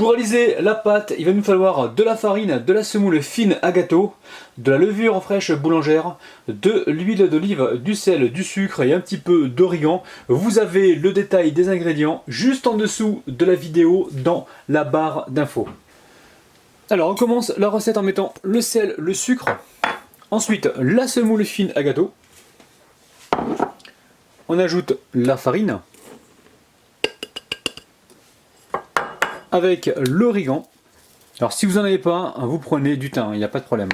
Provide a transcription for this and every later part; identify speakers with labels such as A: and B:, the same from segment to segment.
A: Pour réaliser la pâte, il va nous falloir de la farine, de la semoule fine à gâteau, de la levure fraîche boulangère, de l'huile d'olive, du sel, du sucre et un petit peu d'origan. Vous avez le détail des ingrédients juste en dessous de la vidéo dans la barre d'infos. Alors on commence la recette en mettant le sel, le sucre, ensuite la semoule fine à gâteau, on ajoute la farine, avec l'origan. Alors si vous n'en avez pas, vous prenez du thym, il n'y a pas de problème.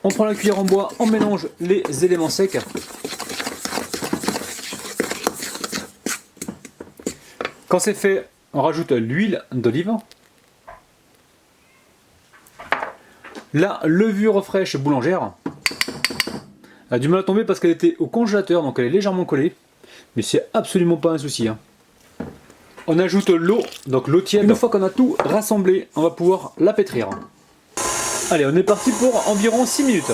A: On prend la cuillère en bois, on mélange les éléments secs. Quand c'est fait, on rajoute l'huile d'olive, la levure fraîche boulangère. Elle a du mal à tomber parce qu'elle était au congélateur, donc elle est légèrement collée, mais c'est absolument pas un souci. On ajoute l'eau, donc l'eau tiède. Une fois qu'on a tout rassemblé, on va pouvoir la pétrir. Allez, on est parti pour environ 6 minutes.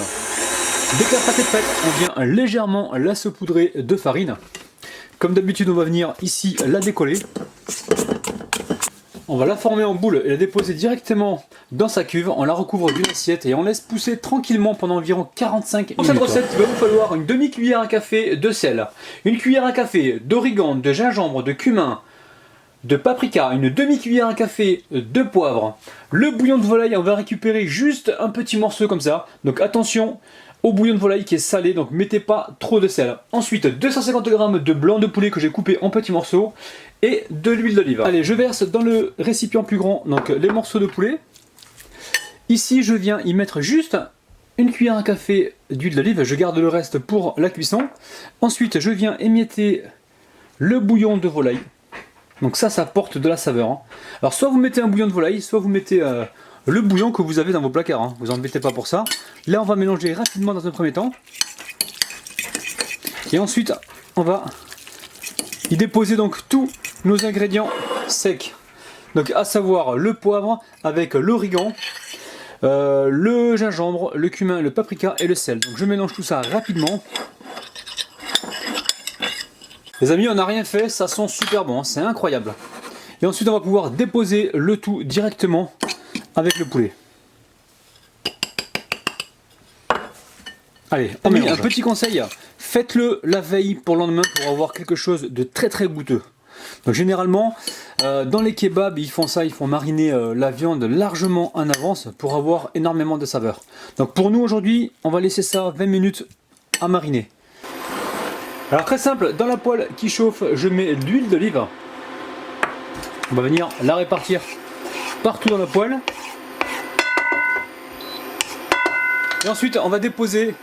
A: Dès que la pâte est prête, on vient légèrement la saupoudrer de farine. Comme d'habitude, on va venir ici la décoller. On va la former en boule et la déposer directement dans sa cuve. On la recouvre d'une assiette et on laisse pousser tranquillement pendant environ 45 minutes. Pour cette recette, il va vous falloir une demi-cuillère à café de sel, une cuillère à café d'origan, de gingembre, de cumin, de paprika, une demi-cuillère à café de poivre. Le bouillon de volaille, on va récupérer juste un petit morceau comme ça. Donc attention au bouillon de volaille qui est salé, donc mettez pas trop de sel. Ensuite 250 g de blanc de poulet que j'ai coupé en petits morceaux et de l'huile d'olive. Allez, je verse dans le récipient plus grand donc les morceaux de poulet. Ici je viens y mettre juste une cuillère à café d'huile d'olive, je garde le reste pour la cuisson. Ensuite je viens émietter le bouillon de volaille. Donc ça apporte de la saveur. Alors soit vous mettez un bouillon de volaille, soit vous mettez le bouillon que vous avez dans vos placards. Vous embêtez pas pour ça. Là on va mélanger rapidement dans un premier temps. Et ensuite on va y déposer donc tous nos ingrédients secs. Donc à savoir le poivre avec l'origan, le gingembre, le cumin, le paprika et le sel. Donc je mélange tout ça rapidement. Les amis, on n'a rien fait, ça sent super bon, c'est incroyable. Et ensuite on va pouvoir déposer le tout directement avec le poulet. Allez, on met un petit conseil, faites-le la veille pour le lendemain pour avoir quelque chose de très très goûteux. Donc généralement, dans les kebabs, ils font ça, ils font mariner la viande largement en avance pour avoir énormément de saveur. Donc pour nous aujourd'hui, on va laisser ça 20 minutes à mariner. Alors très simple, dans la poêle qui chauffe, je mets de l'huile d'olive. On va venir la répartir partout dans la poêle. Et ensuite, on va déposer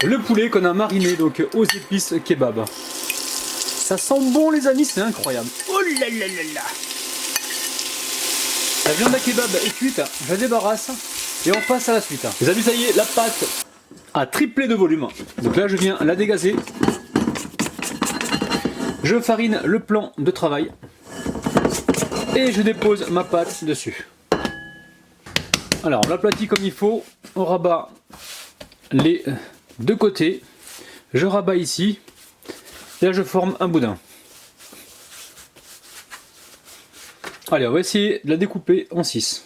A: le poulet qu'on a mariné donc aux épices kebab. Ça sent bon les amis, c'est incroyable. Oh là là là là. La viande à kebab est cuite, je la débarrasse et on passe à la suite. Les amis, ça y est, la pâte a triplé de volume. Donc là, je viens la dégazer. Je farine le plan de travail et je dépose ma pâte dessus. Alors on l'aplatit comme il faut, on rabat les deux côtés, je rabats ici, et là je forme un boudin. Allez, on va essayer de la découper en 6.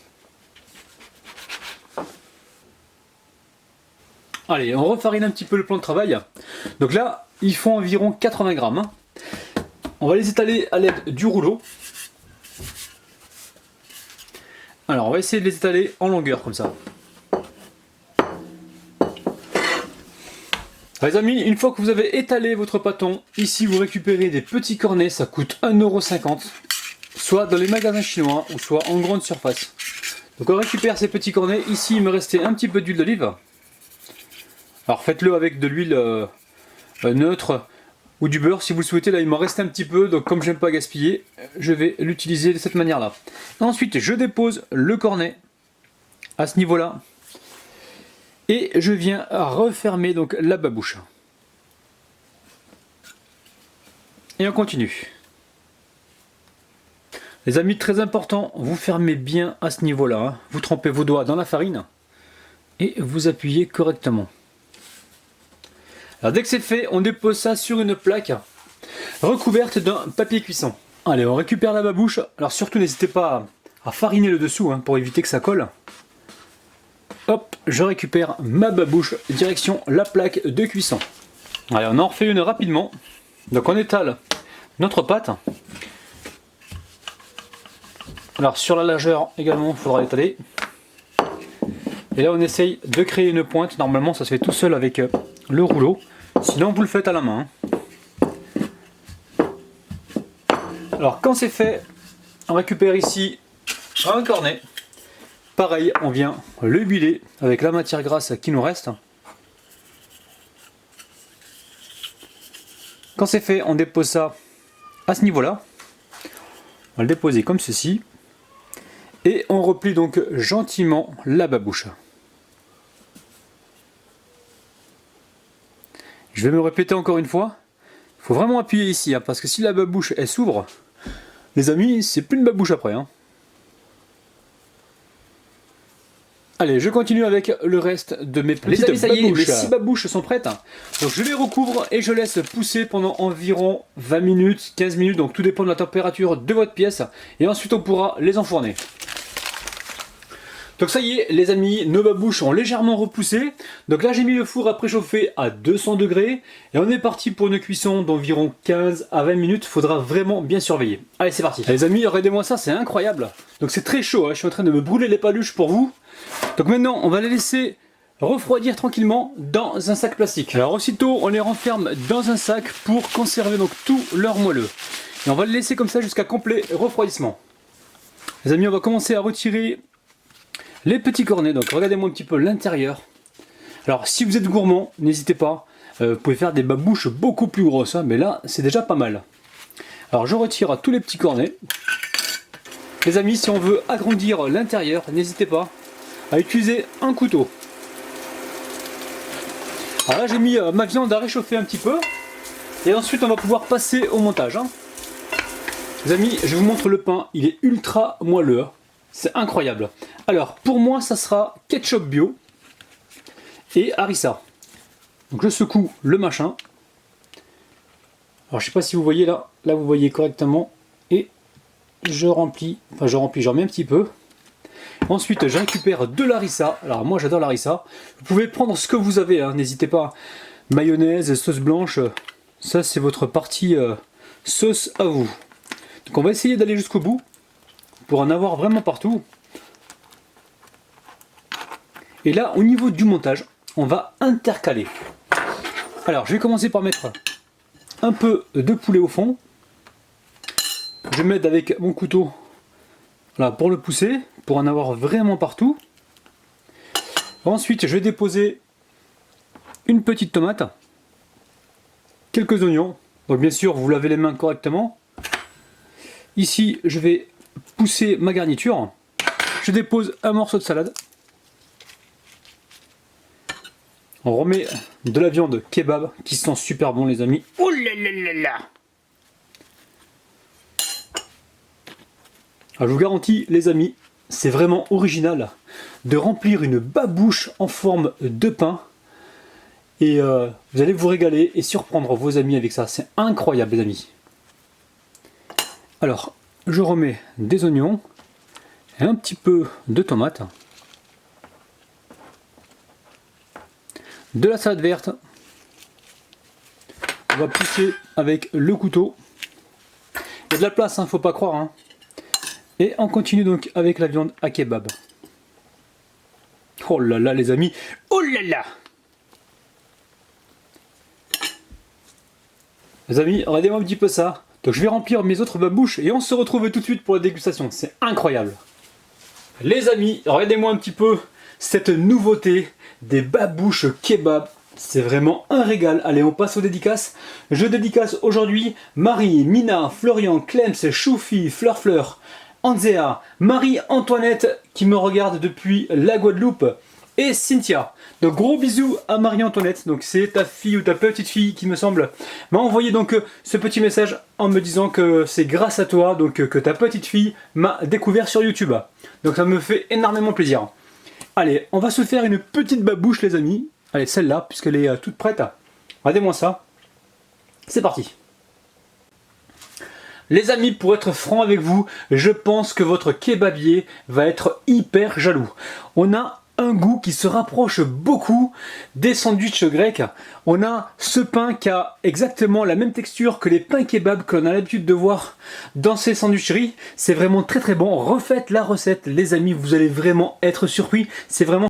A: Allez, on refarine un petit peu le plan de travail. Donc là, il faut environ 80 grammes. On va les étaler à l'aide du rouleau. Alors on va essayer de les étaler en longueur comme ça. Les amis, une fois que vous avez étalé votre pâton, ici vous récupérez des petits cornets, ça coûte 1,50 €, soit dans les magasins chinois ou soit en grande surface. Donc on récupère ces petits cornets, ici il me restait un petit peu d'huile d'olive. Alors faites-le avec de l'huile neutre ou du beurre si vous le souhaitez. Là il m'en reste un petit peu, donc comme j'aime pas gaspiller, je vais l'utiliser de cette manière là. Ensuite je dépose le cornet à ce niveau là et je viens refermer donc la babouche et on continue. Les amis, très important, vous fermez bien à ce niveau là, vous trempez vos doigts dans la farine et vous appuyez correctement. Alors dès que c'est fait, on dépose ça sur une plaque recouverte d'un papier cuisson. Allez, on récupère la babouche. Alors surtout n'hésitez pas à fariner le dessous hein, pour éviter que ça colle. Hop, je récupère ma babouche, direction la plaque de cuisson. Allez, on en refait une rapidement. Donc on étale notre pâte. Alors sur la largeur également, il faudra l'étaler. Et là on essaye de créer une pointe. Normalement ça se fait tout seul avec le rouleau. Sinon vous le faites à la main. Alors quand c'est fait, on récupère ici un cornet. Pareil, on vient le huiler avec la matière grasse qui nous reste. Quand c'est fait, on dépose ça à ce niveau-là. On va le déposer comme ceci. Et on replie donc gentiment la babouche. Je vais me répéter encore une fois. Il faut vraiment appuyer ici, hein, parce que si la babouche elle s'ouvre, les amis, c'est plus une babouche après. Hein. Allez, je continue avec le reste de mes petites babouches. Les amis, ça y est, les 6 babouches sont prêtes. Donc je les recouvre et je laisse pousser pendant environ 20 minutes, 15 minutes, donc tout dépend de la température de votre pièce. Et ensuite on pourra les enfourner. Donc ça y est les amis, nos babouches ont légèrement repoussé. Donc là j'ai mis le four à préchauffer à 200 degrés. Et on est parti pour une cuisson d'environ 15 à 20 minutes. Faudra vraiment bien surveiller. Allez c'est parti. Les amis, regardez-moi ça, c'est incroyable. Donc c'est très chaud, hein. Je suis en train de me brûler les paluches pour vous. Donc maintenant on va les laisser refroidir tranquillement dans un sac plastique. Alors aussitôt on les renferme dans un sac pour conserver donc tout leur moelleux. Et on va les laisser comme ça jusqu'à complet refroidissement. Les amis, on va commencer à retirer les petits cornets. Donc regardez-moi un petit peu l'intérieur. Alors si vous êtes gourmand, n'hésitez pas, vous pouvez faire des babouches beaucoup plus grosses, hein, mais là c'est déjà pas mal. Alors je retire tous les petits cornets. Les amis, si on veut agrandir l'intérieur, n'hésitez pas à utiliser un couteau. Alors là j'ai mis ma viande à réchauffer un petit peu. Et ensuite on va pouvoir passer au montage. Hein. Les amis, je vous montre le pain, il est ultra moelleux. C'est incroyable. Alors pour moi ça sera ketchup bio et harissa. Donc je secoue le machin. Alors je sais pas si vous voyez là vous voyez correctement. Et je remplis, j'en mets un petit peu. Ensuite je récupère de l'harissa. Alors moi j'adore l'harissa. Vous pouvez prendre ce que vous avez, hein. N'hésitez pas. Mayonnaise, sauce blanche, ça c'est votre partie sauce à vous. Donc on va essayer d'aller jusqu'au bout pour en avoir vraiment partout. Et là au niveau du montage, on va intercaler. Alors je vais commencer par mettre un peu de poulet au fond. Je vais mettre avec mon couteau là, pour le pousser, pour en avoir vraiment partout. Ensuite je vais déposer une petite tomate, quelques oignons, donc bien sûr vous lavez les mains correctement. Ici je vais pousser ma garniture, je dépose un morceau de salade. On remet de la viande kebab qui sent super bon les amis. Oh là là là là! Alors, je vous garantis les amis, c'est vraiment original de remplir une babouche en forme de pain. Et vous allez vous régaler et surprendre vos amis avec ça. C'est incroyable les amis. Alors, je remets des oignons et un petit peu de tomate. De la salade verte. On va pousser avec le couteau. Il y a de la place, hein, faut pas croire. Hein. Et on continue donc avec la viande à kebab. Oh là là les amis. Oh là là! Les amis, regardez-moi un petit peu ça. Donc je vais remplir mes autres babouches et on se retrouve tout de suite pour la dégustation. C'est incroyable. Les amis, regardez-moi un petit peu cette nouveauté des babouches kebab. C'est vraiment un régal. Allez, on passe aux dédicaces. Je dédicace aujourd'hui Marie, Mina, Florian, Clems, Choufi, Fleur, Anzea, Marie-Antoinette qui me regarde depuis la Guadeloupe et Cynthia. Donc gros bisous à Marie-Antoinette. Donc c'est ta fille ou ta petite fille qui me semble m'a envoyé donc ce petit message en me disant que c'est grâce à toi donc que ta petite fille m'a découvert sur YouTube. Donc ça me fait énormément plaisir. Allez, on va se faire une petite babouche les amis. Allez, celle-là, puisqu'elle est toute prête. Regardez-moi ça. C'est parti. Les amis, pour être franc avec vous, je pense que votre kebabier va être hyper jaloux. On a un goût qui se rapproche beaucoup des sandwichs grecs. On a ce pain qui a exactement la même texture que les pains kebab que l'on a l'habitude de voir dans ces sandwicheries. C'est vraiment très très bon. Refaites la recette les amis, vous allez vraiment être surpris. C'est vraiment